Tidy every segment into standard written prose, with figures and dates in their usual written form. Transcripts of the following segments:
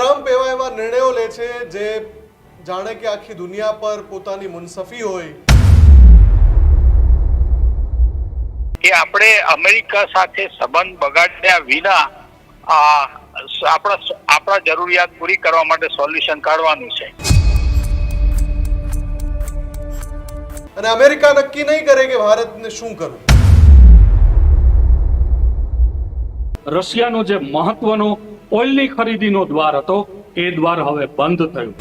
Trump એવા નિર્ણયો લે છે જે જાણે કે આખી દુનિયા પર પોતાની મુનસફી હોય કે આપણે અમેરિકા સાથે સંબંધ બગાડ્યા વિના આપણા જરૂરિયાત પૂરી કરવા માટે સોલ્યુશન કાઢવાનું છે. અને અમેરિકા નક્કી નહીં કરે કે ભારતને શું કરવું. રશિયાનો જે મહત્વનો ઓઇલની ખરીદીનો દ્વાર હતો એ દ્વાર હવે બંધ થયું.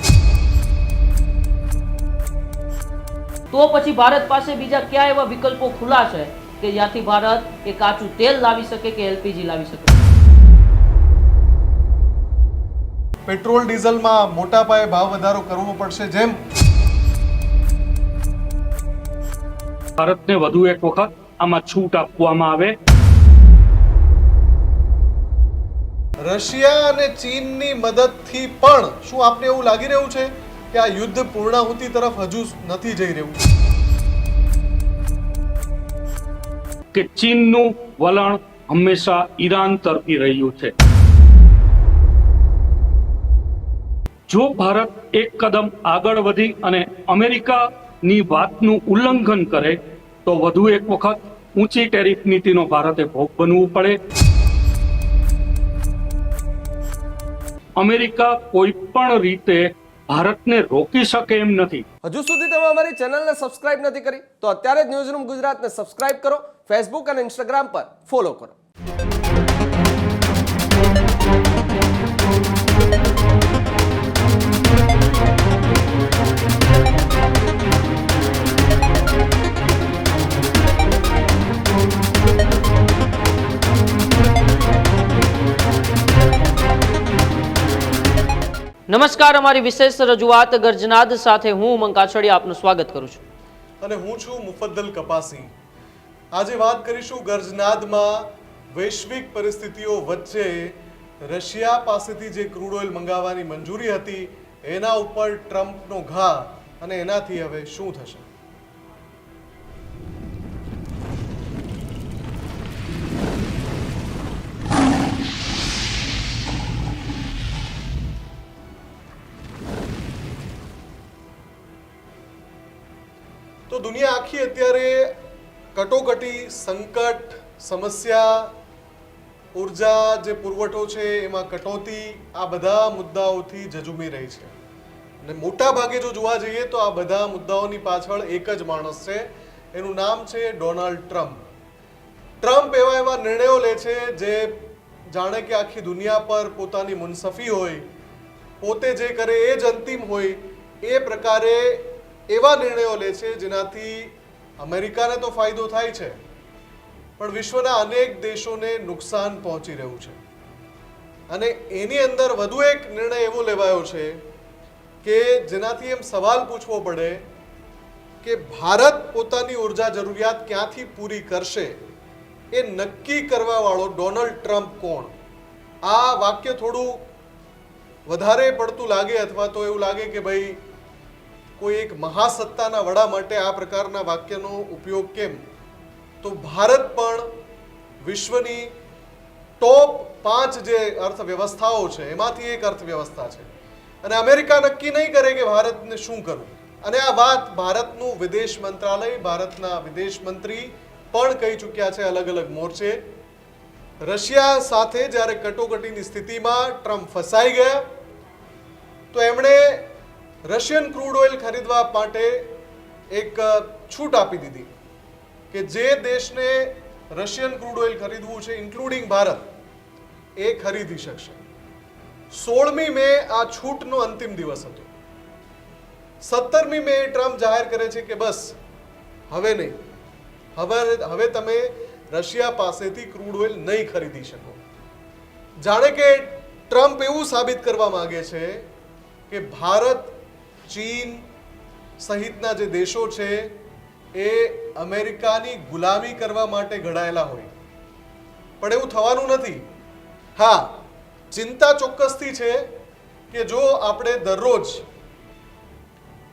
તો પછી ભારત પાસે બીજા કયા એવા વિકલ્પો ખુલ્લા છે કે જ્યાંથી ભારત એ કાચું તેલ લાવી શકે કે એલપીજી લાવી શકે? પેટ્રોલ ડીઝલમાં મોટા પાયે ભાવ વધારો કરવો પડશે. જેમ ભારતને વધુ એક વખત આમાં છૂટ આપવામાં આવે. રશિયા અને ચીનની મદદથી પણ શું આપને એવું લાગી રહ્યું છે કે આ યુદ્ધ પૂર્ણાહુતિ તરફ હજુ નથી જઈ રહ્યું? કે ચીનનું વલણ હંમેશા ઈરાન તરફી રહ્યું છે. જો ભારત એક કદમ આગળ વધી અને અમેરિકાની વાતનું ઉલ્લંઘન કરે તો વધુ એક વખત ઊંચી ટેરિફ નીતિનો ભારતે ભોગ બનવું પડે. અમેરિકા કોઈ પણ રીતે ભારતને રોકી શકે એમ નથી. હજુ સુધી તમે અમારી ચેનલને સબસ્ક્રાઇબ નથી કરી તો અત્યારે જ ન્યૂઝરૂમ ગુજરાતને સબસ્ક્રાઇબ કરો, ફેસબુક અને ઇન્સ્ટાગ્રામ પર ફોલો કરો. નમસ્કાર, અમારી વિશેષ રજૂઆત ગર્જનાદ સાથે હું ઉમંગ કાછડિયા આપનું સ્વાગત કરું છું. અને હું છું મુફદ્દલ કપાસી. આજે વાત કરીશું ગર્જનાદમાં વૈશ્વિક પરિસ્થિતિઓ વચ્ચે રશિયા પાસેથી જે ક્રૂડ ઓઇલ મંગાવવાની મંજૂરી હતી એના ઉપર ટ્રમ્પનો ઘા અને એનાથી હવે શું થશે. તો દુનિયા આખી અત્યારે કટોકટી, સંકટ, સમસ્યા, ઉર્જા જે પુરવઠો છે એમાં કટોતી, આ બધા મુદ્દાઓથી ઝઝૂમી રહી છે. અને મોટા ભાગે જો જોવા જઈએ તો આ બધા મુદ્દાઓની પાછળ એક જ માણસ છે, એનું નામ છે ડોનાલ્ડ ટ્રમ્પ. ટ્રમ્પ એવા નિર્ણયો લે છે જે જાણે કે આખી દુનિયા પર પોતાની મુનસફી હોય, પોતે જે કરે એ જ અંતિમ હોય, એ પ્રકારે એવા નિર્ણયો લે છે જેનાથી અમેરિકાને તો ફાયદો થાય છે પણ વિશ્વના અનેક દેશોને નુકસાન પહોંચી રહ્યું છે. અને એની અંદર વધુ એક નિર્ણય એવો લેવાયો છે કે જેનાથી એમ સવાલ પૂછવો પડે કે ભારત પોતાની ઉર્જા જરૂરિયાત ક્યાંથી પૂરી કરશે એ નક્કી કરવા વાળો ડોનાલ્ડ ટ્રમ્પ કોણ? આ વાક્ય થોડું વધારે પડતું લાગે અથવા તો એવું લાગે કે ભાઈ કોઈ એક મહાસત્તાના વડા માટે આ પ્રકારના વાક્યનો ઉપયોગ કેમ? તો ભારત પણ વિશ્વની ટોપ 5 જે અર્થવ્યવસ્થાઓ છે એમાંથી એક અર્થવ્યવસ્થા છે. અને અમેરિકા નક્કી નહીં કરે કે ભારતને શું કરવું. અને આ વાત ભારતનું વિદેશ મંત્રાલય, ભારતના વિદેશ મંત્રી પણ કહી ચૂક્યા છે અલગ અલગ મોરચે. રશિયા સાથે જ્યારે કટોકટીની સ્થિતિમાં ટ્રમ્પ ફસાઈ ગયા તો એમણે રશિયન ક્રૂડ ઓઇલ ખરીદવા માટે એક છૂટ આપી દીધી કે જે દેશને રશિયન ક્રૂડ ઓઇલ ખરીદવું છે ઇન્ક્લુડિંગ ભારત એ ખરીદી શકશે. 16મી મે આ છૂટનો અંતિમ દિવસ હતો. 17મી મે ટ્રમ્પ જાહેર કરે છે કે બસ હવે નહીં, હવે તમે રશિયા પાસેથી ક્રૂડ ઓઇલ નહીં ખરીદી શકો. જાણે કે ટ્રમ્પ એવું સાબિત કરવા માંગે છે કે ભારત, ચીન સહિતના જે દેશો છે એ અમેરિકાની ગુલામી કરવા માટે ઘડાયેલા હોય. પણ એવું થવાનું નથી. હા, ચિંતા ચોક્કસથી છે કે જો આપણે દરરોજ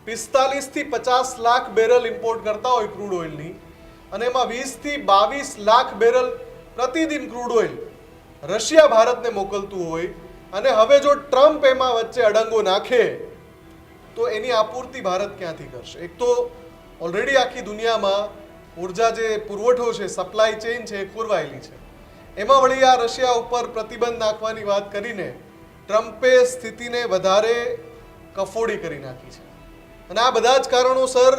45 થી 50 લાખ બેરલ ઇમ્પોર્ટ કરતા હોય ક્રૂડ ઓઇલની અને એમાં 20 થી 22 લાખ બેરલ પ્રતિદિન ક્રૂડ ઓઇલ રશિયા ભારતને મોકલતું હોય અને હવે જો ટ્રમ્પ એમાં વચ્ચે અડંગો નાખે તો એની આપૂર્તિ ભારત ક્યાંથી કરશે? એક તો ઓલરેડી આખી દુનિયામાં ઉર્જા જે પુરવઠો છે, સપ્લાય ચેઇન છે, એ ખોરવાયેલી છે. એમાં વળી આ રશિયા ઉપર પ્રતિબંધ નાખવાની વાત કરીને ટ્રમ્પે સ્થિતિને વધારે કફોડી કરી નાખી છે. અને આ બધા જ કારણોસર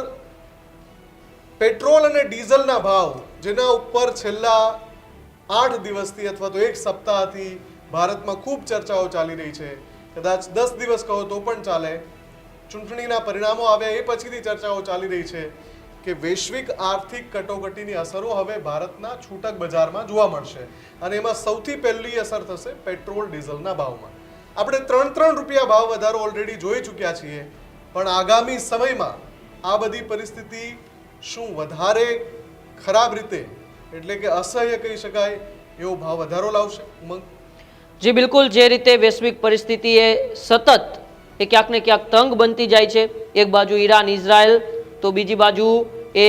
પેટ્રોલ અને ડીઝલના ભાવ, જેના ઉપર છેલ્લા 8 દિવસથી અથવા તો એક સપ્તાહથી ભારતમાં ખૂબ ચર્ચાઓ ચાલી રહી છે, કદાચ 10 દિવસ કહો તો પણ ચાલે, ચૂંટણીના પરિણામો આવ્યા એ પછીથી ચર્ચાઓ ચાલી રહી છે કે વૈશ્વિક આર્થિક કટોકટીની અસરો હવે ભારતના છૂટક બજારમાં જોવા મળશે. અને એમાં સૌથી પહેલી અસર થશે પેટ્રોલ ડીઝલના ભાવમાં. આપણે 3 રૂપિયા ભાવ વધારો ઓલરેડી જોઈ ચૂક્યા છીએ, પણ આગામી સમયમાં આ બધી પરિસ્થિતિ શું વધારે ખરાબ રીતે, એટલે કે અસહ્ય કહી શકાય એવો ભાવ વધારો લાવશે? ઉમંગ? જી બિલકુલ, જે રીતે વૈશ્વિક પરિસ્થિતિ એ સતત એ ક્યાંક ને ક્યાંક તંગ બનતી જાય છે, એક બાજુ ઈરાન ઇઝરાયલ, તો બીજી બાજુ એ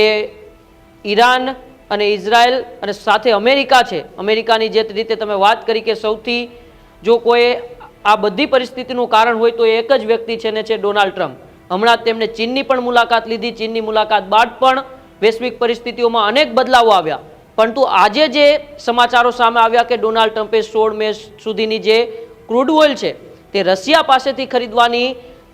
ઈરાન અને ઇઝરાયલ અને સાથે અમેરિકા છે. અમેરિકાની જે રીતે તમે વાત કરી કે સૌથી જો કોઈ આ બધી પરિસ્થિતિનું કારણ હોય તો એક જ વ્યક્તિ છે ને છે ડોનાલ્ડ ટ્રમ્પ. હમણાં જ તેમણે ચીનની પણ મુલાકાત લીધી. ચીનની મુલાકાત બાદ પણ વૈશ્વિક પરિસ્થિતિઓમાં અનેક બદલાવો આવ્યા, પરંતુ આજે જે સમાચારો સામે આવ્યા કે ડોનાલ્ડ ટ્રમ્પે 16 મે સુધીની જે ક્રૂડ ઓઇલ છે તે રશિયા પાસેથી ખરીદવાની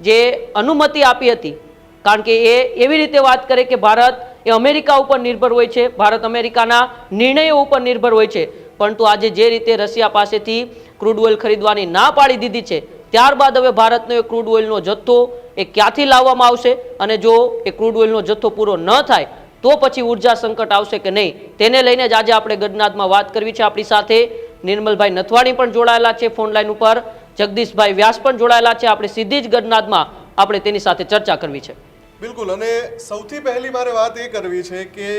જે અનુમતિ આપી હતી, કારણ કે એ એવી રીતે વાત કરે કે ભારત એ અમેરિકા ઉપર નિર્ભર હોય છે, ભારત અમેરિકાના નિર્ણયો ઉપર નિર્ભર હોય છે, પરંતુ આજે જે રીતે રશિયા પાસેથી ક્રૂડ ઓઇલ ખરીદવાની ના પાડી દીધી છે, ત્યારબાદ હવે ભારતનો એ ક્રૂડ ઓઇલનો જથ્થો એ ક્યાંથી લાવવામાં આવશે, અને જો એ ક્રૂડ ઓઇલનો જથ્થો પૂરો ન થાય તો પછી ઉર્જા સંકટ આવશે કે નહીં, તેને લઈને જ આજે આપણે ગડનાથમાં વાત કરવી છે. આપણી સાથે નિર્મલભાઈ નથવાણી પણ જોડાયેલા છે ફોન લાઈન ઉપર, જગદીશભાઈ વ્યાસ પણ જોડાયેલા છે. આપણે સીધી જ ગડનાથમાં આપણે તેની સાથે ચર્ચા કરવી છે. બિલકુલ. અને સૌથી પહેલી મારે વાત એ કરવી છે કે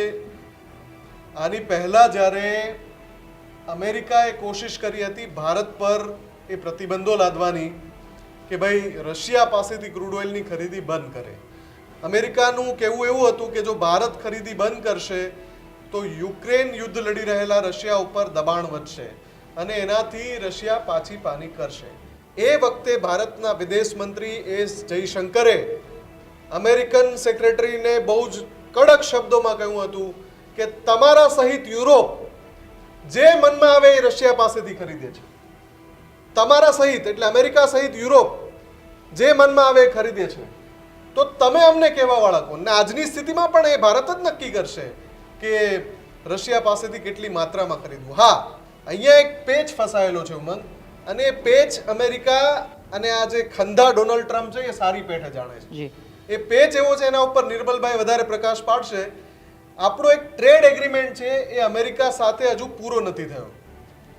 આની પહેલા જ્યારે અમેરિકાએ કોશિશ કરી હતી ભારત પર એ પ્રતિબંધો લાદવાની કે ભાઈ રશિયા પાસેથી ક્રૂડ ઓઇલની ખરીદી બંધ કરે, અમેરિકાનું કહેવું એવું હતું કે જો ભારત ખરીદી બંધ કરશે તો યુક્રેન યુદ્ધ લડી રહેલા રશિયા ઉપર દબાણ વધશે અને એનાથી રશિયા પાછી પાની કરશે. એ વખતે ભારતના વિદેશ મંત્રી એસ જયશંકરે અમેરિકન સેક્રેટરીને બહુ જ કડક શબ્દોમાં કહ્યું હતું કે તમારા સહિત યુરોપ જે મનમાં આવે એ રશિયા પાસેથી ખરીદે છે, તમારા સહિત એટલે અમેરિકા સહિત યુરોપ જે મનમાં આવે એ ખરીદે છે, તો તમે અમને કહેવા વાળા કોણ? ને આજની સ્થિતિમાં પણ એ ભારત જ નક્કી કરશે કે રશિયા પાસેથી કેટલી માત્રામાં ખરીદવું. હા, અહીંયા એક પેચ ફસાયેલો છે ઉમંગ, અને એ પેચ અમેરિકા અને આ જે ખંધા ડોનાલ્ડ ટ્રમ્પ છે એ સારી પેઠે જાણે છે. એ પેચ એવો છે, એના ઉપર નિર્મલભાઈ વધારે પ્રકાશ પાડશે. આપણો એક ટ્રેડ એગ્રીમેન્ટ છે એ અમેરિકા સાથે હજુ પૂરો નથી થયો,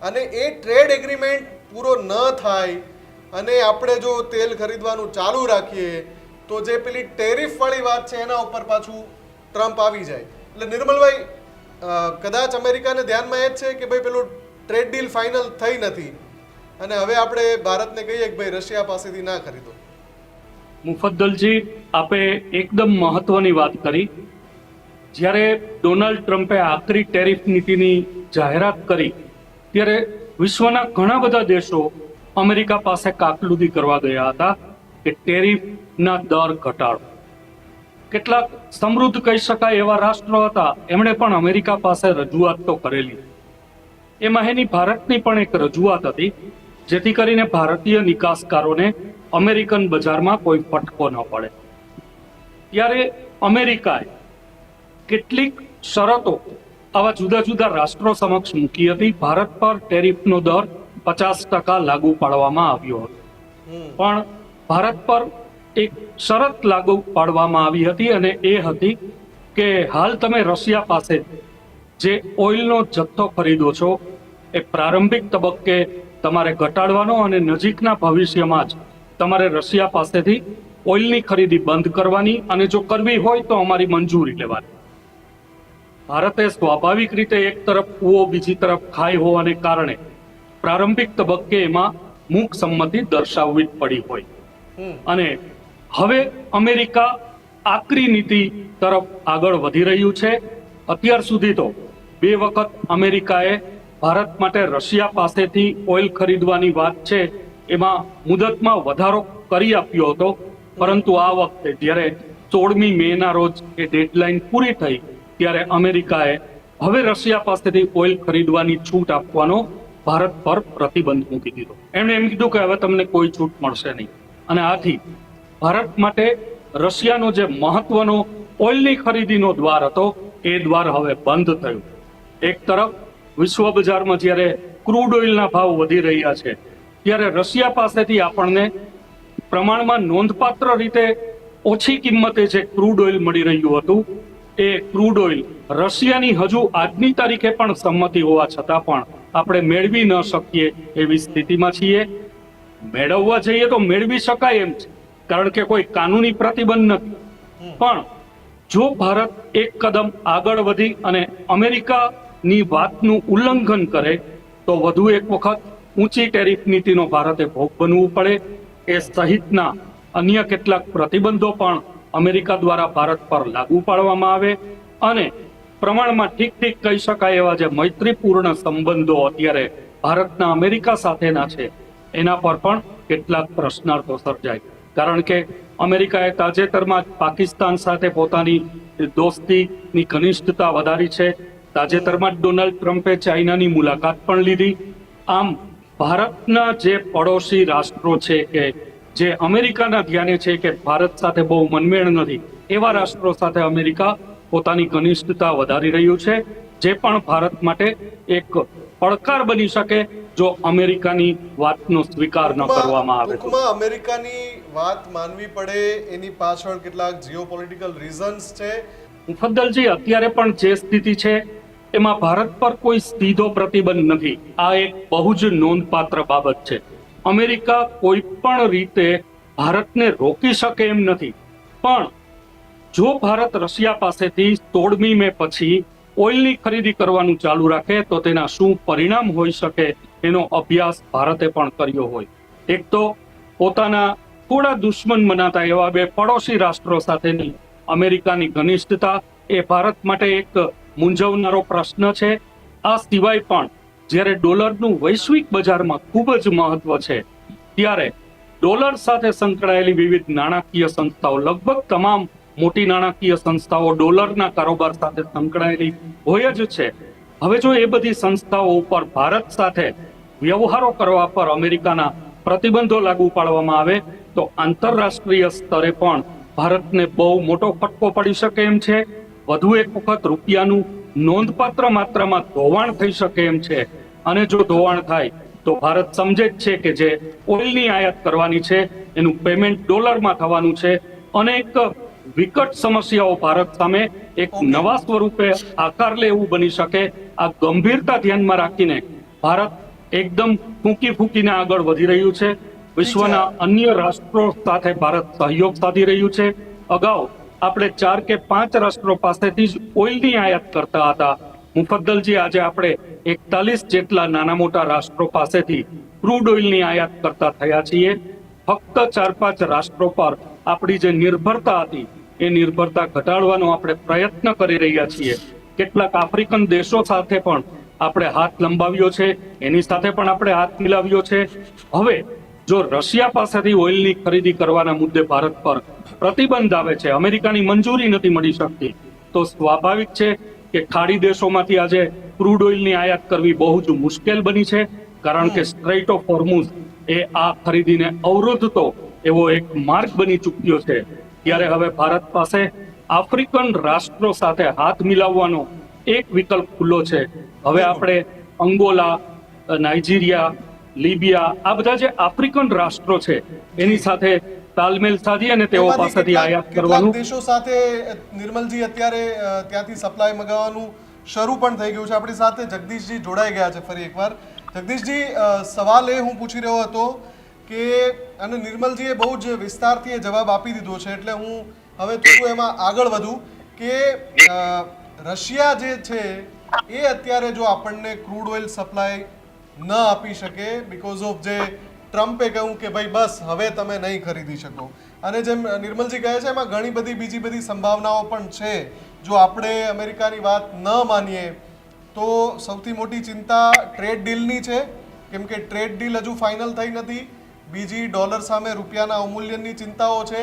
અને એ ટ્રેડ એગ્રીમેન્ટ પૂરો ન થાય અને આપણે જો તેલ ખરીદવાનું ચાલુ રાખીએ તો જે પેલી ટેરિફ વાળી વાત છે એના ઉપર પાછું ટ્રમ્પ આવી જાય. એટલે નિર્મલભાઈ, કદાચ અમેરિકાને ધ્યાનમાં એ જ છે કે ભાઈ પેલું ટ્રેડ ડીલ ફાઇનલ થઈ નથી અને હવે આપણે ભારતને કહીએ કે ભાઈ રશિયા પાસેથી ના ખરીદો. મુફદ્દલજી, આપે એકદમ મહત્વની વાત કરી. જ્યારે ડોનાલ્ડ ટ્રમ્પે આકરી ટેરિફ નીતિની જાહેરાત કરી ત્યારે વિશ્વના ઘણા બધા દેશો અમેરિકા પાસે કાકલુદી કરવા ગયા હતા કે ટેરિફના દર ઘટાડો. કેટલાક સમૃદ્ધ કહી શકાય એવા રાષ્ટ્રો હતા, એમણે પણ અમેરિકા પાસે રજૂઆત તો કરેલી. એમાં એની ભારતની પણ એક રજૂઆત હતી, જેથી કરીને ભારતીય નિકાસકારોને અમેરિકન બજારમાં કોઈ ફટકો ન પડે. ત્યારે અમેરિકાએ કેટલીક શરતો આવા જુદા જુદા રાષ્ટ્રો સમક્ષ મૂકી હતી. ભારત પર ટેરિફનો દર 50% લાગુ પાડવામાં આવ્યો હતો, પણ ભારત પર એક શરત લાગુ પાડવામાં આવી હતી, અને એ હતી કે હાલ તમે રશિયા પાસે જે ઓઇલનો જથ્થો ખરીદો છો એ પ્રારંભિક તબક્કે તમારે ઘટાડવાનો અને નજીકના ભવિષ્યમાં જ તમારે રશિયા પાસેથી ઓઇલની ખરીદી બંધ કરવાની, અને જો કરવી હોય તો અમારી મંજૂરી લેવાની. ભારતે સ્વાભાવિક રીતે એક તરફ કૂવો બીજી તરફ ખાઈ હોવાને કારણે પ્રારંભિક તબક્કે એમાં મૂક સંમતિ દર્શાવવી જ પડી હોય, અને હવે અમેરિકા આકરી નીતિ તરફ આગળ વધી રહ્યું છે. અત્યાર સુધી તો 2 વખત અમેરિકાએ ભારત માટે રશિયા પાસેથી ઓઇલ ખરીદવાની વાત છે એમાં મુદતમાં વધારો કરી આપ્યો હતો, પરંતુ આ વખતે જ્યારે 16મી મેના રોજ એ ડેડલાઇન પૂરી થઈ ત્યારે અમેરિકાએ હવે રશિયા પાસેથી ઓઇલ ખરીદવાની છૂટ આપવાનો ભારત પર પ્રતિબંધ મૂકી દીધો. એમણે એમ કીધું કે હવે તમને કોઈ છૂટ મળશે નહીં, અને આથી ભારત માટે રશિયાનો જે મહત્વનો ઓઇલની ખરીદીનો દ્વાર હતો એ દ્વાર હવે બંધ થયું. એક તરફ વિશ્વ બજારમાં જ્યારે ક્રૂડ ઓઇલના ભાવ વધી રહ્યા છે ત્યારે રશિયા પાસેથી આપણને પ્રમાણમાં નોંધપાત્ર રીતે ઓછી કિંમતે જે ક્રૂડ ઓઇલ મળી રહ્યું હતું એ ક્રૂડ ઓઇલ રશિયાની હજુ આજની તારીખે પણ સંમતિ હોવા છતાં પણ આપણે મેળવી ન શકીએ એવી સ્થિતિમાં છીએ. મેળવવા જઈએ તો મેળવી શકાય એમ છે, કારણ કે કોઈ કાનૂની પ્રતિબંધ નથી. પણ જો ભારત એક કદમ આગળ વધી અને અમેરિકાની વાતનું ઉલ્લંઘન કરે તો વધુ એક વખત ઊંચી ટેરિફ નીતિનો ભારતે ભોગ બનવું પડે. એ સહિતના અન્ય કેટલાક પ્રતિબંધો પણ અમેરિકા દ્વારા ભારત પર લાગુ પાડવામાં આવે અને પ્રમાણમાં ઠીક ઠીક કહી શકાય એવા જે મૈત્રીપૂર્ણ સંબંધો અત્યારે ભારતના અમેરિકા સાથેના છે એના પર પણ કેટલાક પ્રશ્નાર્થો સર્જાય. કારણ કે અમેરિકાએ તાજેતરમાં જ પાકિસ્તાન સાથે પોતાની દોસ્તીની ઘનિષ્ઠતા વધારી છે. તાજેતરમાં જ ડોનાલ્ડ ટ્રમ્પે ચાઇનાની મુલાકાત પણ લીધી. આમ ભારતના જે પડોશી રાષ્ટ્રો છે કે જે અમેરિકાના ધ્યાને છે કે ભારત સાથે બહુ મનમેળ નથી, એવા રાષ્ટ્રો સાથે અમેરિકા પોતાની ઘનિષ્ઠતા વધારી રહ્યું છે, જે પણ ભારત માટે એક પડકાર બની શકે જો અમેરિકાની વાતનો સ્વીકાર ન કરવામાં આવે તો. ટૂંકમાં અમેરિકાની વાત માનવી પડે એની પાછળ કેટલાક જીઓપોલિટિકલ રીઝન્સ છે. મુફદ્દલજી, અત્યારે પણ જે સ્થિતિ છે એમાં ભારત પર કોઈ સીધો પ્રતિબંધ નથી. આ એક બહુ જ નોંધપાત્ર બાબત છે. અમેરિકા કોઈ પણ રીતે ભારતને રોકી શકે એમ નથી, પણ જો ભારત રશિયા પાસેથી 16મી મે પછી ઓઇલની ખરીદી કરવાનું ચાલુ રાખે તો તેના શું પરિણામ હોઈ શકે એનો અભ્યાસ ભારતે પણ કર્યો હોય. એક તો પોતાના થોડા દુશ્મન મનાતા એવા બે પડોશી રાષ્ટ્રો સાથેની અમેરિકાની ઘનિષ્ઠતા એ ભારત માટે એક મૂંઝવનારો પ્રશ્ન છે. આ સિવાય પણ જ્યારે ડોલરનું વૈશ્વિક બજારમાં ખૂબ જ મહત્વ છે ત્યારે ડોલર સાથે સંકળાયેલી વિવિધ નાણાકીય સંસ્થાઓ, લગભગ તમામ મોટી નાણાકીય સંસ્થાઓ ડોલરના કારોબાર સાથે સંકળાયેલી હોય જ છે. હવે જો એ બધી સંસ્થાઓ ઉપર ભારત સાથે વ્યવહારો કરવા પર અમેરિકાના પ્રતિબંધો લાગુ પાડવામાં આવે તો આંતરરાષ્ટ્રીય સ્તરે પણ ભારતને બહુ મોટો ફટકો પડી શકે એમ છે. વધુ એક વખત રૂપિયાનું નોંધપાત્ર માત્રામાં ધોવાણ થઈ શકે એમ છે, અને જો ધોવાણ થાય તો ભારત સમજે જ છે કે જે ઓઇલની આયાત કરવાની છે એનું પેમેન્ટ ડોલરમાં થવાનું છે, અને એક વિકટ સમસ્યાઓ ભારત સામે એક નવા સ્વરૂપે આકાર લે એવું બની શકે. આ ગંભીરતા ધ્યાનમાં રાખીને ભારત એકદમ ફૂંકી ફૂંકીને આગળ વધી રહ્યું છે. વિશ્વના અન્ય રાષ્ટ્રો સાથે ભારત સહયોગ સાધી રહ્યું છે. અગાઉ આપણે 4 કે 5 રાષ્ટ્રો પાસેથી જ ઓઇલની આયાત કરતા હતા. મુફદ્દલજી, આજે આપણે 41 જેટલા નાના મોટા રાષ્ટ્રો પાસેથી ક્રૂડ ઓઇલની આયાત કરતા થયા છીએ. ફક્ત 4-5 રાષ્ટ્રો પર આપણી જે નિર્ભરતા હતી એ નિર્ભરતા ઘટાડવાનો આપણે પ્રયત્ન કરી રહ્યા છીએ. કેટલાક આફ્રિકન દેશો સાથે પણ આપણે હાથ લંબાવ્યો છે, એની સાથે પણ આપણે હાથ મિલાવ્યો છે. હવે જો રશિયા પાસેથી ઓઇલની ખરીદી કરવાના મુદ્દે ભારત પર પ્રતિબંધ આવે છે, અમેરિકાની મંજૂરી નથી મળી શકતી, તો સ્વાભાવિક છે કે ખાડી દેશોમાંથી આજે ક્રૂડ ઓઇલની આયાત કરવી બહુ જ મુશ્કેલ બની છે. કારણ કે સ્ટ્રેઇટ ઓફ હોર્મુઝ એ આ ખરીદીને અવરોધતો એવો એક માર્ગ બની ચૂક્યો છે. ત્યારે હવે ભારત પાસે આફ્રિકન રાષ્ટ્રો સાથે હાથ મિલાવવાનો એક વિકલ્પ ખુલ્લો છે. હવે આપણે અંગોલા, નાઇજીરિયા, લીબિયા, આ બધા જે આફ્રિકન રાષ્ટ્રો છે એની સાથે તાલમેલ સાધી અને તેઓ પાસેથી આયાત કરવાનું. દેશો સાથે નિર્મલજી અત્યારે ત્યાંથી સપ્લાય મંગાવવાનું શરૂ પણ થઈ ગયું છે. આપણી સાથે જગદીશજી જોડાઈ ગયા છે ફરી એકવાર. જગદીશજી, સવાલ એ હું પૂછી રહ્યો હતો કે અને નિર્મલજીએ બહુ જ વિસ્તારથી એ જવાબ આપી દીધો છે, એટલે હું હવે થોડું એમાં આગળ વધું કે રશિયા જે છે એ અત્યારે જો આપણને ક્રૂડ ઓઇલ સપ્લાય ન આપી શકે બીકોઝ ઓફ જે ટ્રમ્પે કહ્યું કે ભાઈ બસ હવે તમે નહીં ખરીદી શકો, અને જેમ નિર્મલજી કહે છે એમાં ઘણી બધી બીજી બધી સંભાવનાઓ પણ છે. જો આપણે અમેરિકાની વાત ન માનીએ તો સૌથી મોટી ચિંતા ટ્રેડ ડીલની છે, કેમ કે ટ્રેડ ડીલ હજુ ફાઇનલ થઈ નથી. બીજી ડોલર સામે રૂપિયાના અવમૂલ્યનની ચિંતાઓ છે,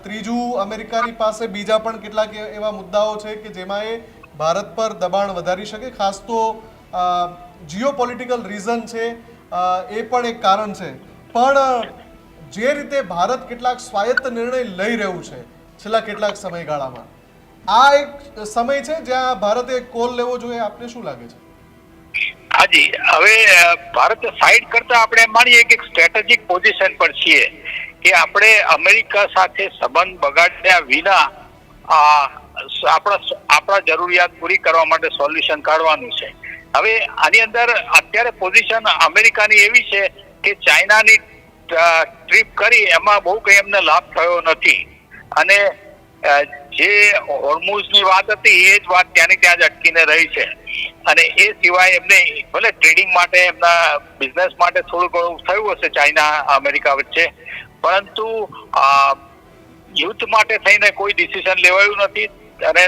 ત્રીજું અમેરિકાની પાસે બીજા પણ કેટલાક એવા મુદ્દાઓ છે કે જેમાં એ ભારત પર દબાણ વધારી શકે. ખાસ તો જીઓપોલિટિકલ રીઝન છે એ પણ એક કારણ છે. પણ જે રીતે ભારત કેટલાક સ્વાયત્ત નિર્ણય લઈ રહ્યું છે છેલ્લા કેટલાક સમયગાળામાં, આ એક સમય છે જ્યાં ભારતે કોલ લેવો જોઈએ. આપને શું લાગે છે? હાજી, હવે ભારત સાઈડ કરતા આપણે માનીએ કે સ્ટ્રેટેજિક પોઝિશન પર છીએ કે આપણે અમેરિકા સાથે સંબંધ બગાડ્યા વિના આપણા જરૂરિયાત પૂરી કરવા માટે સોલ્યુશન કાઢવાનું છે. હવે આની અંદર અત્યારે પોઝિશન અમેરિકાની એવી છે કે ચાઇનાની ટ્રીપ કરી એમાં બહુ કઈ એમને લાભ થયો નથી, અને જે હોર્મુઝની વાત હતી એ જ વાત ત્યાંની ત્યાં જ અટકીને રહી છે. અને એ સિવાય એમને ભલે ટ્રેડિંગ માટે એમના બિઝનેસ માટે થોડું ઘણું થયું હશે ચાઇના અમેરિકા વચ્ચે, પરંતુ યુદ્ધ માટે થઈને કોઈ ડિસિઝન લેવાયું નથી, અને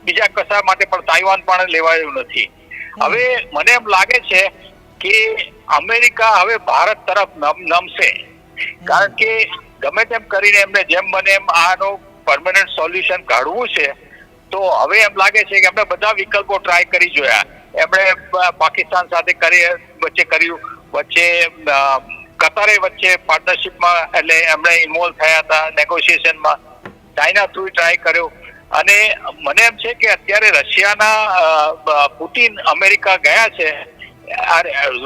બીજા કશા માટે પણ તાઇવાન પણ લેવાયું નથી. હવે મને એમ લાગે છે કે અમેરિકા હવે ભારત તરફ નમશે, કારણ કે ગમે તેમ કરીને એમને જેમ બને એમ આનો પરમેનન્ટ સોલ્યુશન કાઢવું છે. તો હવે એમ લાગે છે કે એમણે બધા વિકલ્પો ટ્રાય કરી જોયા. એમણે પાકિસ્તાન સાથે વચ્ચે કર્યું, વચ્ચે કતારે વચ્ચે પાર્ટનરશિપમાં એટલે એમણે ઇન્વોલ્વ થયા હતા નેગોશિએશનમાં, ચાઇના થ્રુ ટ્રાય કર્યો. અને મને એમ છે કે અત્યારે રશિયાના પુતિન અમેરિકા ગયા છે,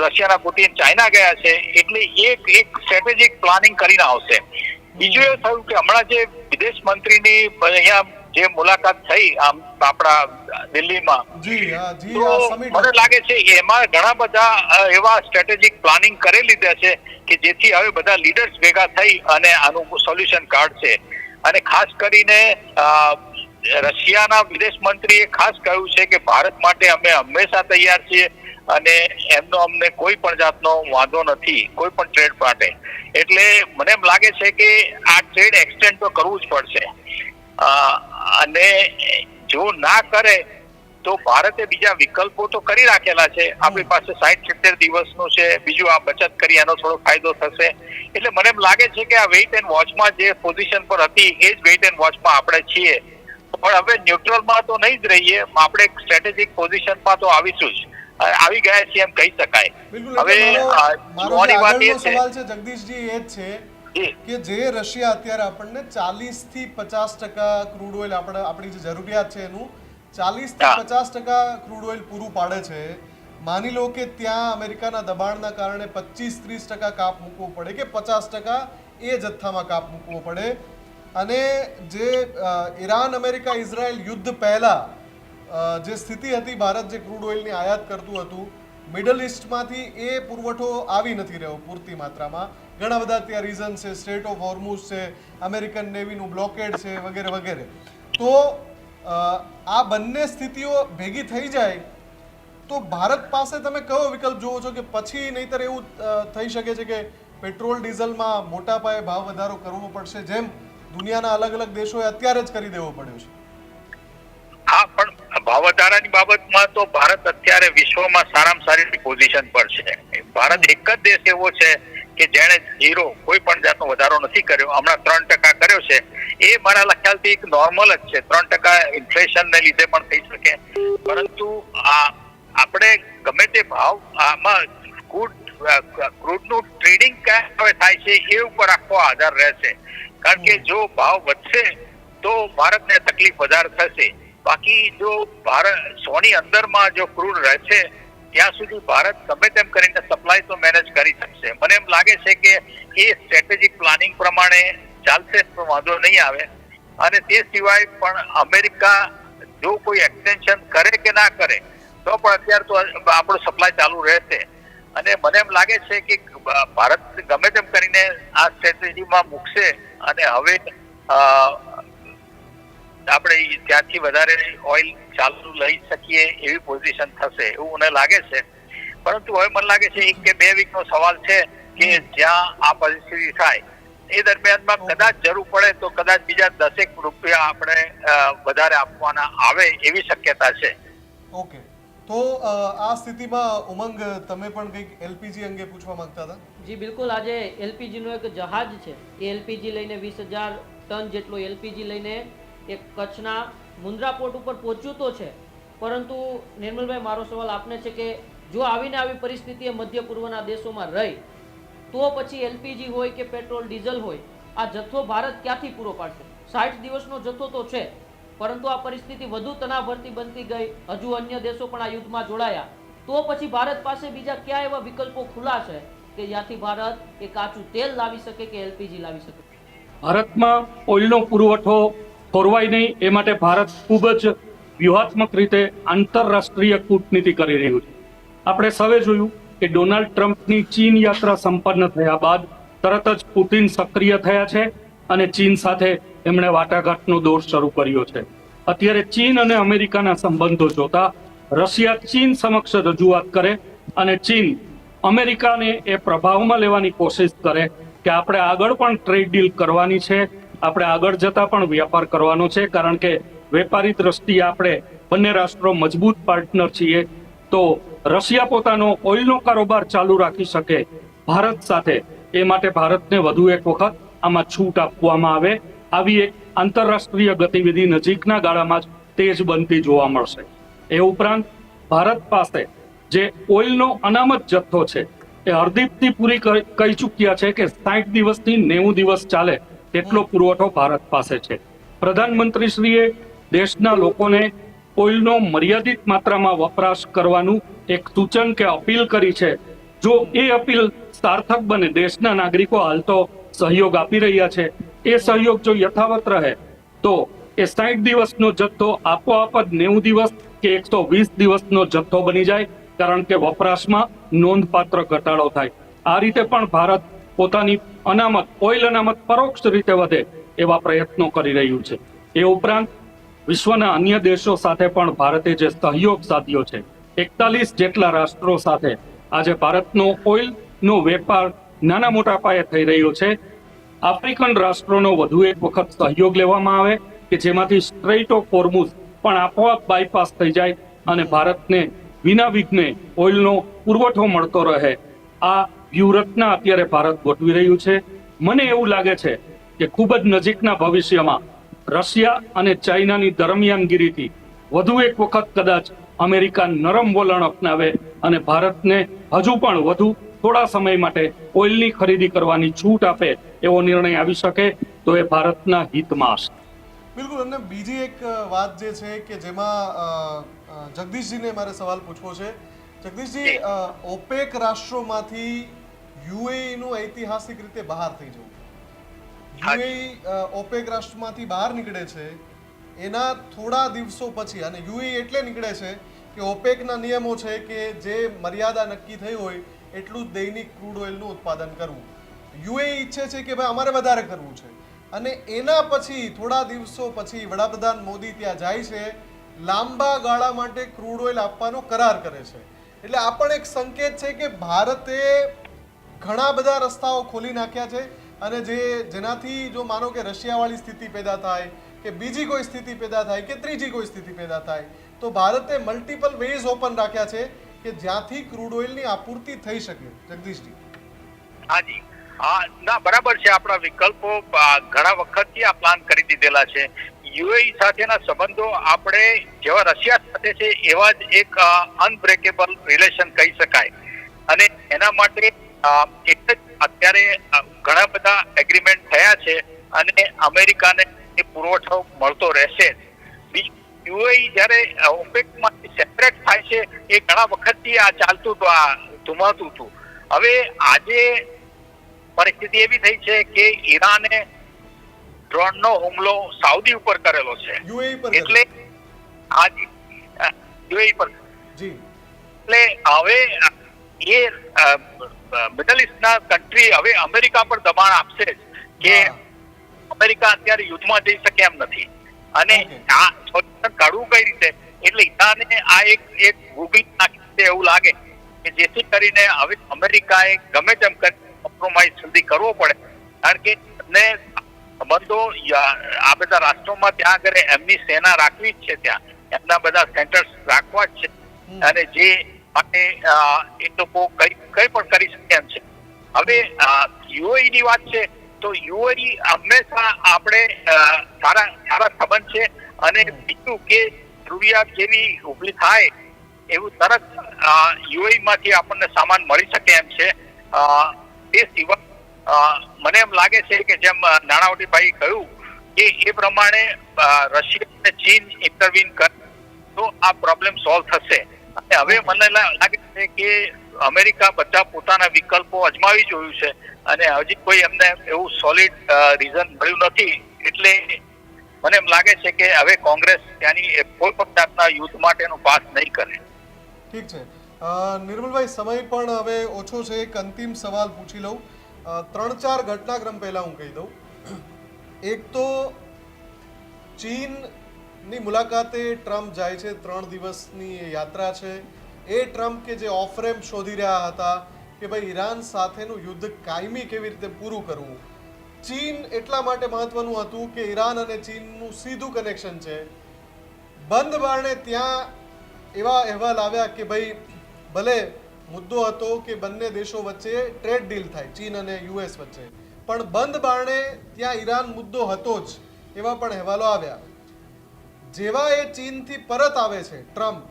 રશિયાના પુતિન ચાઇના ગયા છે, એટલે એક સ્ટ્રેટેજિક પ્લાનિંગ કરીને આવશે. બીજું એવું થયું કે હમણાં જે વિદેશ મંત્રીની અહીંયા જે મુલાકાત થઈ આપણા દિલ્હીમાં, તો મને લાગે છે એમાં ઘણા બધા એવા સ્ટ્રેટેજિક પ્લાનિંગ કરી લીધા છે કે જેથી હવે બધા લીડર્સ ભેગા થઈ અને આનું સોલ્યુશન કાઢશે. અને ખાસ કરીને રશિયાના વિદેશ મંત્રીએ ખાસ કહ્યું છે કે ભારત માટે અમે હંમેશા તૈયાર છીએ અને એમનો અમને કોઈ પણ જાતનો વાંધો નથી કોઈ પણ ટ્રેડ માટે. એટલે મને એમ લાગે છે કે આ ટ્રેડ એક્સટેન્ડ તો કરવું જ પડશે, અને જો ના કરે તો ભારતે બીજા વિકલ્પો તો કરી રાખેલા છે. આપણી પાસે 60-70 દિવસનું છે, બીજું આ બચત કરી એનો થોડો ફાયદો થશે. એટલે મને એમ લાગે છે કે આ વેઇટ એન્ડ વોચમાં જે પોઝિશન પર હતી એ જ વેઇટ એન્ડ વોચમાં આપણે છીએ. પણ હવે ન્યુટ્રલમાં તો નહીં જ રહીએ, આપણે સ્ટ્રેટેજિક પોઝિશનમાં તો આવીશું જ, આવી ગયા છીએ એમ કહી શકાય. હવે મારો આગળનો સવાલ છે જગદીશજી એ જ છે કે જે રશિયા અત્યારે આપણને 40% થી 50% ક્રૂડ ઓઇલ આપણી જે જરૂરિયાત છે એનું 40% થી 50% ક્રૂડ ઓઇલ પૂરું પાડે છે. માની લો કે ત્યાં અમેરિકાના દબાણના કારણે 25-30% કાપ મૂકવો પડે કે 50% એ જથ્થામાં કાપ મૂકવો પડે, અને જે ઈરાન અમેરિકા ઇઝરાયલ યુદ્ધ પહેલા જે સ્થિતિ હતી, ભારત જે ક્રૂડ ઓઇલની આયાત કરતું હતું મિડલ ઇસ્ટમાંથી, એ પુરવઠો આવી નથી રહ્યો પૂરતી માત્રામાં. ઘણા બધા ત્યાં રીઝન છે, સ્ટ્રેટ ઓફ હોર્મુઝ છે, અમેરિકન નેવીનું બ્લોકેડ છે, વગેરે વગેરે. તો આ બંને સ્થિતિઓ ભેગી થઈ જાય તો ભારત પાસે તમે કયો વિકલ્પ જોવો છો કે પછી નહીતર એવું થઈ શકે છે કે પેટ્રોલ ડીઝલમાં મોટા પાયે ભાવ વધારો કરવો પડશે, જેમ દુનિયાના અલગ અલગ દેશોએ અત્યારે જ કરી દેવો પડ્યો છે? હા, પણ ભાવ વધારાની બાબતમાં તો ભારત અત્યારે વિશ્વમાં સારામાં સારી પોઝિશન પર છે. ભારત એક જ દેશ એવો છે કે જેણે ઝીરો કોઈ પણ જાતનો વધારો નથી કર્યો. હમણાં 3% કર્યો છે, એ મારા ખ્યાલથી એક નોર્મલ જ છે. 3% ઇન્ફ્લેશનને લીધે પણ થઈ શકે, પરંતુ આપણે ગમે તે ભાવ આમાં ક્રૂડનું ટ્રેડિંગ ક્યાં થાય છે એ ઉપર આખો આધાર રહેશે. કારણ કે જો ભાવ વધશે તો ભારતને તકલીફ વધારે થશે. બાકી જો ભારત 100 ની અંદરમાં જો ક્રૂડ રહેશે ત્યાં સુધી ભારત ગમે તેમ કરીને સપ્લાય તો મેનેજ કરી શકશે. મને એમ લાગે છે કે એ સ્ટ્રેટેજિક પ્લાનિંગ પ્રમાણે ચાલશે તો વાંધો નહીં આવે. અને તે સિવાય પણ અમેરિકા જો કોઈ એક્સટેન્શન કરે કે ના કરે તો પણ અત્યારે તો આપણો સપ્લાય ચાલુ રહેશે. અને મને એમ લાગે છે કે ભારત ગમે તેમ કરીને આ સ્ટ્રેટેજીમાં મૂકશે અને હવે આપણે ત્યાંથી વધારે ઓઇલ ચાલુ લઈ શકીએ એવી પોઝિશન થશે એવું મને લાગે છે. પરંતુ હવે મને લાગે છે 1 કે 2 વીકનો સવાલ છે કે જ્યાં આ પરિસ્થિતિ થાય એ દરમિયાનમાં કદાચ જરૂર પડે તો કદાચ બીજા 10 રૂપિયા આપણે વધારે આપવાના આવે એવી શક્યતા છે. ઓકે, તો આ સ્થિતિમાં ઉમંગ, તમે પણ કંઈક એલપીજી અંગે પૂછવા માંગતા હતા? જી બિલકુલ, આજે એલપીજીનો એક જહાજ છે, એ એલપીજી લઈને 20,000 ટન જેટલો એલપીજી લઈને એક કચ્છના મુન્દ્રા પોર્ટ ઉપર પહોંચ્યું તો છે, પરંતુ નિર્મલભાઈ, મારો સવાલ આપને છે કે જો આવીને આવી પરિસ્થિતિ એ મધ્ય પૂર્વના દેશોમાં રહી તો પછી એલપીજી હોય કે પેટ્રોલ ડીઝલ હોય, આ જથ્થો ભારત ક્યાંથી પૂરો પાડશે? 60 દિવસનો જથ્થો તો છે, પરંતુ આ પરિસ્થિતિ વધુ તણાવભરતી બનતી ગઈ, હજુ અન્ય દેશો પણ આ યુદ્ધમાં જોડાયા, તો પછી ભારત પાસે બીજા કયા એવા વિકલ્પો ખુલ્લા છે કે જ્યાંથી ભારત એ કાચું તેલ લાવી શકે કે એલપીજી લાવી શકે? ભારતમાં ઓઇલનો પુરવઠો ખોરવાય નહીં એ માટે ભારત ખૂબ જ વ્યૂહાત્મક રીતે આંતરરાષ્ટ્રીય કૂટનીતિ કરી રહ્યું છે. આપણે સૌએ જોયું કે ડોનાલ્ડ ટ્રમ્પની ચીન યાત્રા સંપન્ન થયા બાદ તરત જ પુતિન સક્રિય થયા છે અને ચીન સાથે એમણે વાટાઘાટનો દોર શરૂ કર્યો છે. અત્યારે ચીન અને અમેરિકાના સંબંધો જોતા રશિયા ચીન સમક્ષ રજૂઆત કરે અને ચીન અમેરિકાને એ પ્રભાવમાં લેવાની કોશિશ કરે કે આપણે આગળ પણ ટ્રેડ ડીલ કરવાની છે, આપણે આગળ જતા પણ વ્યાપાર કરવાનો છે, કારણ કે વેપારી દ્રષ્ટિએ આપણે બંને રાષ્ટ્રો મજબૂત પાર્ટનર છીએ. તો રશિયા પોતાનો ઓઇલનો કારોબાર ચાલુ રાખી શકે ભારત સાથે, એ માટે ભારતને વધુ એક વખત આમાં છૂટ આપવામાં આવે. આવી એક આંતરરાષ્ટ્રીય ગતિવિધિ નજીકના ગાળામાં જ તેજ બનતી જોવા મળશે. એ ઉપરાંત ભારત પાસે જે ઓઇલનો અનામત જથ્થો છે એ હરદીપથી પૂરી કહી ચૂક્યા છે કે 60 દિવસથી 90 દિવસ ચાલે તેટલો પુરવઠો ભારત પાસે છે. પ્રધાનમંત્રીશ્રીએ દેશના લોકોને ઓઇલનો મર્યાદિત માત્રામાં વપરાશ કરવાનું એક સૂચન કે અપીલ કરી છે. જો એ અપીલ સાર્થક બને, દેશના નાગરિકો હાલ તો સહયોગ આપી રહ્યા છે, એ સહયોગ જો યથાવત રહે તો એ 60 દિવસનો જથ્થો આપોઆપ જ 90 દિવસ કે 120 દિવસનો જથ્થો બની જાય, કારણ કે વપરાશમાં નોંધપાત્ર ઘટાડો થાય. આ રીતે પણ ભારત પોતાની અનામત, ઓઇલ અનામત પરોક્ષ રીતે વધે એવા પ્રયત્નો કરી રહ્યું છે. એ ઉપરાંત વિશ્વના અન્ય દેશો સાથે પણ ભારતે જે સહયોગ સાધ્યો છે, 41 જેટલા રાષ્ટ્રો સાથે આજે ભારતનો ઓઇલનો વેપાર નાના મોટા પાયે થઈ રહ્યો છે. આફ્રિકન રાષ્ટ્રોનો વધુ એક વખત સહયોગ લેવામાં આવે કે જેમાંથી સ્ટ્રેઇટ ઓફ હોર્મુઝ પણ આપોઆપ બાયપાસ થઈ જાય અને ભારતને વિના વિઘ્ને ઓઇલનો પુરવઠો મળતો રહે. આ વ્યૂહરચના અત્યારે ભારત ગોઠવી રહ્યું છે. મને એવું લાગે છે કે ખૂબ જ નજીકના ભવિષ્યમાં રશિયા અને ચાઇનાની દરમિયાનગીરીથી વધુ એક વખત કદાચ અમેરિકા નરમ વલણ અપનાવે અને ભારતને હજુ પણ વધુ થોડા સમય માટે ઓઇલની ખરીદી કરવાની છૂટ આપે એવો નિર્ણય આવી શકે તો એ ભારતના હિતમાં હશે. બિલકુલ. અને બીજી એક વાત જે છે કે જેમાં જગદીશજીને મારે સવાલ પૂછવો છે. જગદીશજી, ઓપેક રાષ્ટ્રોમાંથી યુએઈનું ઐતિહાસિક રીતે બહાર થઈ જવું, યુએઈ ઓપેક રાષ્ટ્રમાંથી બહાર નીકળે છે એના થોડા દિવસો પછી, અને યુએઈ એટલે નીકળે છે કે ઓપેકના નિયમો છે કે જે મર્યાદા નક્કી થઈ હોય એટલું જ દૈનિક ક્રૂડ ઓઇલનું ઉત્પાદન કરવું. યુએઈ ઈચ્છે છે કે ભાઈ અમારે વધારે કરવું છે, અને એના પછી થોડા દિવસો પછી વડાપ્રધાન મોદી ત્યાં જાય છે, લાંબા ગાળા માટે ક્રૂડ ઓઇલ આપવાનો કરાર કરે છે. એટલે આ પણ એક સંકેત છે કે ભારતે ઘણા બધા રસ્તાઓ ખોલી નાખ્યા છે, અને જેનાથી જો માનો કે રશિયાવાળી સ્થિતિ પેદા થાય કે બીજી કોઈ સ્થિતિ પેદા થાય કે ત્રીજી કોઈ સ્થિતિ પેદા થાય તો ભારતે મલ્ટિપલ વેઝ ઓપન રાખ્યા છે કે જ્યાંથી ક્રૂડ ઓઇલની આપૂર્તિ થઈ શકે. જગદીશજી. હાજી, ના બરાબર છે. આપણા વિકલ્પો ઘણા વખતથી આ પ્લાન કરી દીધેલા છે. યુએઈ સાથેના સંબંધો આપણે જેવા રશિયા સાથે છે એવા જ એક અનબ્રેકેબલ રિલેશન કહી શકાય, અને એના માટે એક જ અત્યારે ઘણા બધા એગ્રીમેન્ટ થયા છે અને અમેરિકાને એ પુરવઠો મળતો રહેશે. યુએઈ જ્યારે ઓપેકમાંથી સેપરેટ થાય છે એ ઘણા વખતથી આ ચાલતું હતું, આ ધુમાતું હતું. હવે આજે પરિસ્થિતિ એવી થઈ છે કે ઈરાને ડ્રોનનો હુમલો સાઉદી ઉપર કરેલો છે, એટલે હાજી યુએઈ પર જી, એટલે હવે એ મિડલ ઇસ્ટના કન્ટ્રી હવે અમેરિકા પર દબાણ આપશે કે અમેરિકા અત્યારે યુદ્ધમાં જઈ શકે એમ નથી, અને આ સોલ્યુશન કાઢવું કઈ રીતે, એટલે ઈરાને આ એક ગૂગલ નાખી એવું લાગે કે જેથી કરીને હવે અમેરિકાએ ગમે તેમ કરી કોમ્પ્રોમાઇઝ જલ્દી કરવો પડે, કારણ કે એમને સંબંધો આ બધા રાષ્ટ્રોમાં ત્યાં આગળ એમની સેના રાખવી જ છે, ત્યાં એમના બધા સેન્ટર્સ રાખવા જ છે, અને જે માટે એ લોકો કઈ પણ કરી શકે એમ છે. હવે યુએઈ ની વાત છે તો યુએઈ હંમેશા આપણે સારા સંબંધ છે, અને બીજું કે જરૂરિયાત જેવી ઊભી થાય એવું તરત યુએઈ માંથી આપણને સામાન મળી શકે એમ છે. તે સિવાય મને એમ લાગે છે કે જેમ નાણાવટીભાઈ કહ્યું કે એ પ્રમાણે રશિયા અને ચીન ઇન્ટરવીન કરે તો આ પ્રોબ્લેમ સોલ્વ થશે. અને હવે મને લાગે છે કે અમેરિકા બધા પોતાના વિકલ્પો અજમાવી જોયું છે અને હજી કોઈ એમને એવું સોલિડ રીઝન મળ્યું નથી. એટલે મને એમ લાગે છે કે હવે કોંગ્રેસ ત્યાંની કોઈ પણ જાતના યુદ્ધ માટેનું પાસ નહીં કરે. ઠીક છે નિર્મલભાઈ, સમય પણ હવે ઓછો છે. એક અંતિમ સવાલ પૂછી લઉં. 3-4 ઘટનાક્રમ પહેલા હું કહી દઉં. એક તો ચીનની મુલાકાતે ટ્રમ્પ જાય છે, 3 દિવસની યાત્રા છે. એ ટ્રમ્પ કે જે ઓફ રેમ્પ શોધી રહ્યા હતા કે ભાઈ ઈરાન સાથેનું યુદ્ધ કાયમી કેવી રીતે પૂરું કરવું. ચીન એટલા માટે મહત્વનું હતું કે ઈરાન અને ચીનનું સીધું કનેક્શન છે. બંધ બારણે ત્યાં એવા અહેવાલ આવ્યા કે ભાઈ ભલે મુદ્દો હતો કે બંને દેશો વચ્ચે ટ્રેડ ડીલ થાય, ચીન અને યુએસ વચ્ચે, પણ બંધ બારણે ત્યાં ઈરાન મુદ્દો હતો જ, એવા પણ અહેવાલો આવ્યા. જેવા એ ચીનથી પરત આવે છે ટ્રમ્પ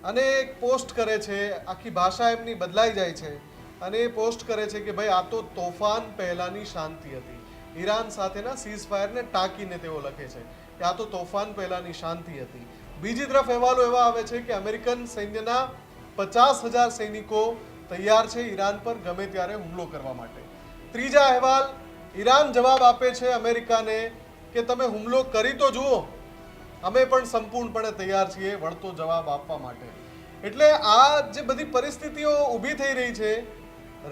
અને એક પોસ્ટ કરે છે, આખી ભાષા એમની બદલાઈ જાય છે અને એ પોસ્ટ કરે છે કે ભાઈ આ તો તોફાન પહેલાની શાંતિ હતી. ઈરાન સાથેના સીઝ ફાયરને ટાંકીને તેઓ લખે છે કે આ તો તોફાન પહેલાની શાંતિ હતી. બીજી તરફ અહેવાલો એવા આવે છે કે અમેરિકન સૈન્યના 50,000 સૈનિકો તૈયાર છે ઈરાન પર ગમે ત્યારે હુમલો કરવા માટે. ત્રીજા અહેવાલ, ઈરાન જવાબ આપે છે અમેરિકાને કે તમે હુમલો કરી તો જુઓ, અમે પણ સંપૂર્ણપણે તૈયાર છીએ વળતો જવાબ આપવા માટે. એટલે આ જે બધી પરિસ્થિતિઓ ઊભી થઈ રહી છે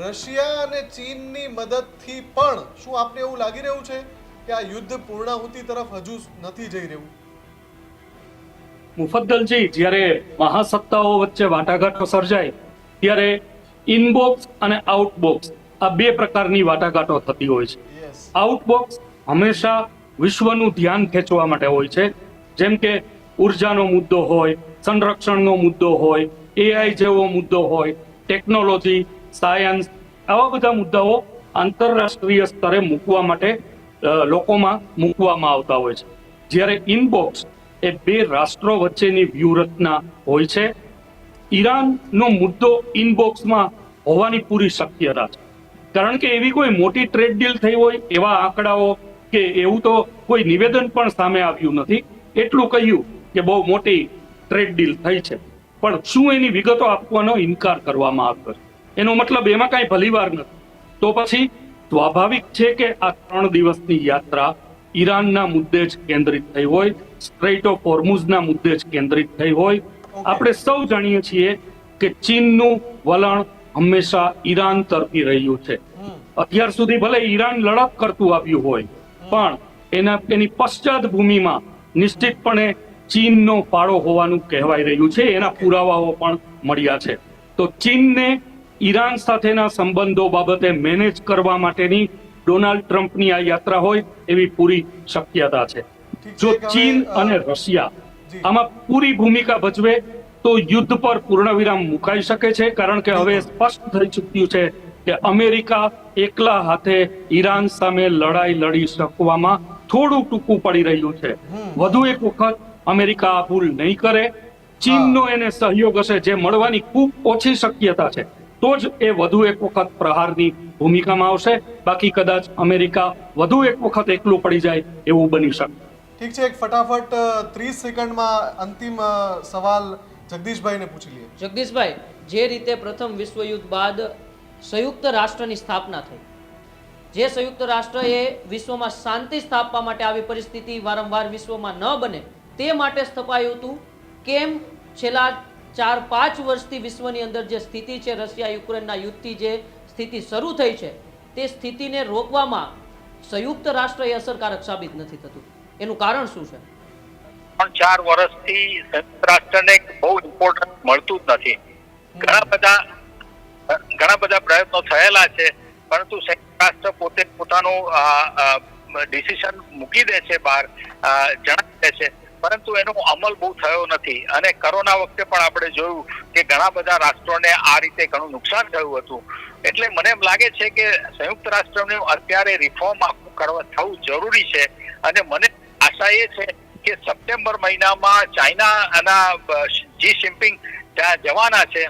રશિયા અને ચીનની મદદથી, પણ શું આપને એવું લાગી રહ્યું છે કે આ યુદ્ધ પૂર્ણાહુતિ તરફ હજુ નથી જઈ રહ્યું? મુફદ્દલજી, જ્યારે મહાસત્તાઓ વચ્ચે વાટાઘાટો સર્જાય ત્યારે ઇનબોક્સ અને આઉટબોક્સ આ 2 પ્રકારની વાટાઘાટો થતી હોય છે. આઉટબોક્સ હંમેશા વિશ્વનું ધ્યાન ખેંચવા માટે હોય છે, જેમ કે ઉર્જાનો મુદ્દો હોય, સંરક્ષણનો મુદ્દો હોય, એઆઈ જેવો મુદ્દો હોય, ટેકનોલોજી, સાયન્સ, આવા બધા મુદ્દાઓ આંતરરાષ્ટ્રીય સ્તરે મૂકવા માટે લોકોમાં મૂકવામાં આવતા હોય છે. જ્યારે ઇનબોક્સ એ 2 રાષ્ટ્રો વચ્ચેની વ્યૂહરચના હોય છે. ઈરાનનો મુદ્દો ઇનબોક્સમાં હોવાની પૂરી શક્યતા છે, કારણ કે એવી કોઈ મોટી ટ્રેડ ડીલ થઈ હોય એવા આંકડાઓ કે એવું તો કોઈ નિવેદન પણ સામે આવ્યું નથી. એટલું કહ્યું કે બહુ મોટી ટ્રેડ ડીલ થઈ છે, પણ શું એની વિગતો આપવાનો ઇનકાર કરવામાં આવ્યો છે? એનો મતલબ એમાં કાંઈ ભલીવાર નથી. તો પછી સ્વાભાવિક છે કે આ 3 દિવસની યાત્રા ઈરાનના મુદ્દે જ કેન્દ્રિત થઈ હોય, સ્ટ્રેઇટ ઓફ હોર્મુઝના મુદ્દે જ કેન્દ્રિત થઈ હોય. આપણે સૌ જાણીએ છીએ કે ચીનનું વલણ હંમેશા ઈરાન તરફી રહ્યું છે. અત્યાર સુધી ભલે ઈરાન લડત કરતું આવ્યું હોય, પણ એની પશ્ચાત ભૂમિમાં નિશ્ચિતપણે ચીનનો ફાળો હોવાનું કહેવાય રહ્યું છે. એના પુરાવાઓ પણ મળ્યા છે. તો ચીનને ઈરાન સાથેના સંબંધો બાબતે મેનેજ કરવા માટેની ડોનાલ્ડ ટ્રમ્પની આ યાત્રા હોય એવી પૂરી શક્યતા છે. જો ચીન અને રશિયા આમાં પૂરી ભૂમિકા ભજવે તો યુદ્ધ પર પૂર્ણવિરામ મુકાઈ શકે છે, કારણ કે હવે સ્પષ્ટ થઈ ચૂક્યું છે કે અમેરિકા એકલા હાથે ઈરાન સામે લડાઈ લડી શકવામાં થોડું ટૂંકું પડી રહ્યું છે. વધુ એક વખત અમેરિકા આ ભૂલ નહીં કરે. ચીનનો એને સહયોગ હશે જે મળવાની ખૂબ ઓછી શક્યતા છે, તો જ એ વધુ એક વખત પ્રહારની ભૂમિકામાં આવશે. બાકી કદાચ અમેરિકા વધુ એક વખત એકલું પડી જાય એવું બની શકે. ઠીક છે, એક ફટાફટ 30 સેકન્ડમાં અંતિમ સવાલ જગદીશભાઈને પૂછી લઈએ. જગદીશભાઈ, જે રીતે પ્રથમ વિશ્વયુદ્ધ બાદ સંયુક્ત રાષ્ટ્રની સ્થાપના થઈ, જે સંયુક્ત રાષ્ટ્ર એ વિશ્વમાં શાંતિ સ્થાપવા માટે આવી પરિસ્થિતિ વારંવાર વિશ્વમાં ન બને તે માટે સ્થપાયું હતું. કેમ છેલ્લા 4-5 વર્ષથી વિશ્વની અંદર જે સ્થિતિ છે, રશિયા યુક્રેનના યુદ્ધથી જે સ્થિતિ શરૂ થઈ છે, તે સ્થિતિને રોકવામાં સંયુક્ત રાષ્ટ્ર એ અસરકારક સાબિત નથી થતું? એનું કારણ શું છે? 4 વર્ષથી સંયુક્ત રાષ્ટ્રને બહુ ઇમ્પોર્ટન્સ મળતું જ નથી. ઘણા બધા પ્રયત્નો થયેલા છે, પરંતુ સંયુક્ત રાષ્ટ્ર પોતે પોતાનું ડિસિઝન મૂકી દે છે, બહાર જણાવી દે છે. પરંતુ એનો અમલ બહુ થયો નથી. અને કોરોના વખતે પણ આપણે જોયું કે ઘણા બધા રાષ્ટ્રોને આ રીતે ઘણું નુકસાન થયું હતું. એટલે મને એમ લાગે છે કે સંયુક્ત રાષ્ટ્રનું અત્યારે રિફોર્મ થવું જરૂરી છે. અને મને આશા એ છે કે સપ્ટેમ્બર મહિનામાં ચાઇનાના જી જિનપિંગ ત્યાં જવાના છે.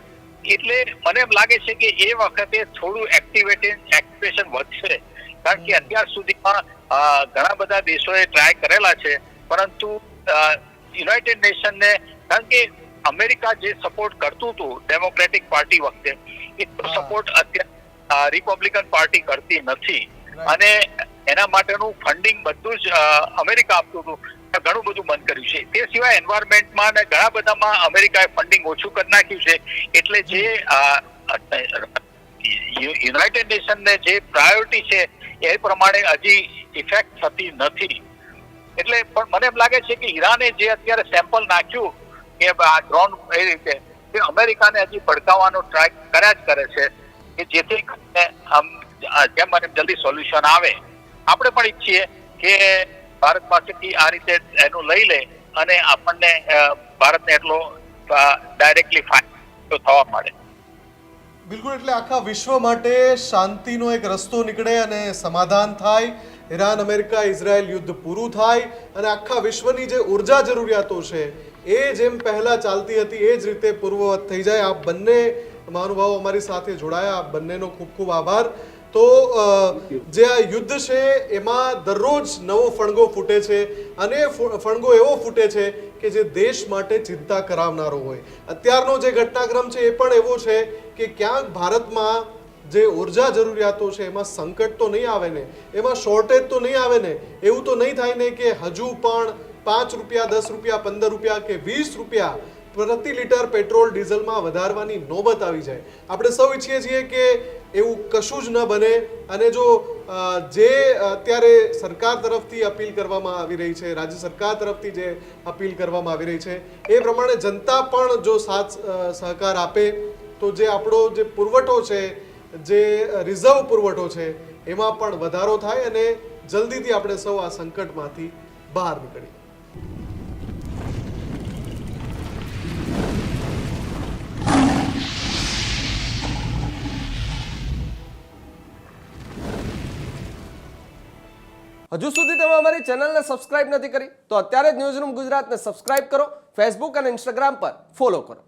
એટલે મને એમ લાગે છે કે એ વખતે થોડું એક્ટિવેશન વધશે. કારણ કે અત્યાર સુધીમાં ઘણા બધા દેશોએ ટ્રાય કરેલા છે, પરંતુ યુનાઇટેડ નેશનને, કારણ કે અમેરિકા જે સપોર્ટ કરતું હતું ડેમોક્રેટિક પાર્ટી વખતે, એટલો સપોર્ટ અત્યારે રિપબ્લિકન પાર્ટી કરતી નથી. અને એના માટેનું ફંડિંગ બધું જ અમેરિકા આપતું હતું, ઘણું બધું બંધ કર્યું છે. તે સિવાય એન્વાયરમેન્ટમાં અને ઘણા બધામાં અમેરિકાએ ફંડિંગ ઓછું કરી નાખ્યું છે. એટલે જે યુનાઇટેડ નેશનને જે પ્રાયોરિટી છે એ પ્રમાણે હજી ઇફેક્ટ થતી નથી. એટલે પણ મને એમ લાગે છે કે ઈરાને જે અત્યારે સેમ્પલ નાખ્યું કે આ ડ્રોન એ રીતે, તે અમેરિકાને હજી ભડકાવવાનો ટ્રાય કર્યા જ કરે છે કે જેથી જેમ મને જલ્દી સોલ્યુશન આવે. આપણે પણ ઈચ્છીએ કે ભારત પાસેથી આ રીતે એનું લઈ લે અને આપણને ભારતને એટલો ડાયરેક્ટલી ફાયદો થવા મળે. બિલકુલ, એટલે આખા વિશ્વ માટે શાંતિનો એક રસ્તો નીકળે અને સમાધાન થાય. ઈરાન, અમેરિકા, ઇઝરાયલ યુદ્ધ પૂરું થાય અને આખા વિશ્વની જે ઉર્જા જરૂરિયાતો છે એ જેમ પહેલા ચાલતી હતી એ જ રીતે પૂર્વવત થઈ જાય. આ બંને મહાનુભાવો અમારી સાથે જોડાયા, આ બંનેનો ખૂબ ખૂબ આભાર. તો જે આ યુદ્ધ છે એમાં દરરોજ નવો ફણગો ફૂટે છે અને ફણગો એવો ફૂટે છે કે જે દેશ માટે ચિંતા કરાવનારો હોય. અત્યારનો જે ઘટનાક્રમ છે એ પણ એવો છે કે ક્યાંક ભારતમાં જે ઉર્જા જરૂરિયાતો છે એમાં સંકટ તો નહીં આવે ને, એમાં શોર્ટેજ તો નહીં આવે ને, એવું તો નહીં થાય ને કે હજુ પણ 5 રૂપિયા, 10 રૂપિયા, 15 રૂપિયા કે 20 રૂપિયા પ્રતિ લિટર પેટ્રોલ ડીઝલમાં વધારવાની નોબત આવી જાય. આપણે સૌ ઈચ્છીએ છીએ કે એવું કશું જ ન બને. અને જો જે અત્યારે સરકાર તરફથી અપીલ કરવામાં આવી રહી છે, રાજ્ય સરકાર તરફથી જે અપીલ કરવામાં આવી રહી છે એ પ્રમાણે જનતા પણ જો સાથ સહકાર આપે તો જે આપણો જે પુરવઠો છે, જે રિઝર્વ પુરવઠો છે એમાં પણ વધારો થાય અને જલ્દીથી આપણે સૌ આ સંકટમાંથી બહાર નીકળીએ. હજુ સુધી તમે અમારી ચેનલને સબસ્ક્રાઇબ નથી કરી તો અત્યારે જ ન્યૂઝરૂમ ગુજરાતને સબસ્ક્રાઇબ કરો, ફેસબુક અને ઇન્સ્ટાગ્રામ પર ફોલો કરો.